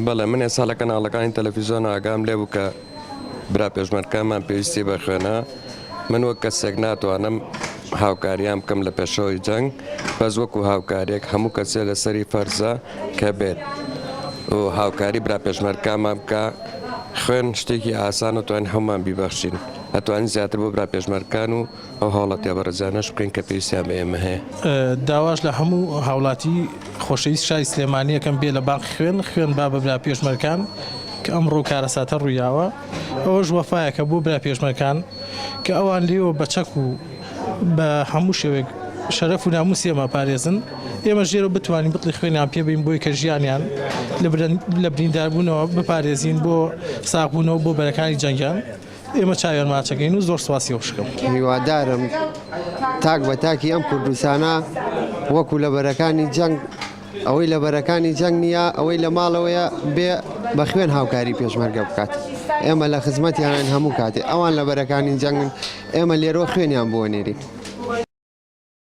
بەڵێ من ئێستا لە کەناڵەکانی تەلەڤیزۆن ئاگام لێ بوو کە برا پێشمەرگەکانمان پێویستی بە خوێنە من وەک کەسێک ناتوانم هاوکاریان بکەم لە پێشەوەی جەنگ بەس وەکو هاوکارێک هەموو کەسێ لەسەری فەرزە کە بێت و هاوکاری برا پێشمەرگەکانمان بکە خوێن شتێکی ئاسان و توانین هەمومان بیبەخشین ئەتوانین زیاتر بۆ برا پێشمەرگەکان و ئەو هاوڵاتیە بەڕێزانەش بکەین کە پێویستیان بە ئێمە هەیە. داواش لە هەموو هاوڵاتی خۆشەویست شای سلێمانیەکەم بێ لە باقی خوێن با بە برا پێشمەرگەکان کە ئەمڕۆ کارەساتە ڕوویاوە ئەوەش وەفایەکە بۆ برا پێشمەرگەکان کە ئەوان لێەوە بە چەک و بە هەموو شێوێک شەرەف و ناموسی ئێمە پارێزن ئێمە ژێرە بتوانین بڵی خوێنیان پێ بین بۆی کە ژیانیان لە برینداربوونەوە بپارێزین بۆ ساغبوونەوە بۆ بەرەکانی جەنگیان ئێمە چاوێن ماچەکەین و زۆر سواسی وشکم هیوادارم تاک بە تاکی ئەم کوردستانە وەکو لە بەرەکانی جەنگ ئەوەی لە بەرەکانی جەنگ نییە ئەوەی لە ماڵەوەیە بێ بە خوێن هاوکاری پێشمەرگە بکات ئێمە لە خزمەتیان هەموو کاتێ ئەوان لە بەرەکانی جەنگن ئێمە لێرەوە خوێنیان بۆ نێری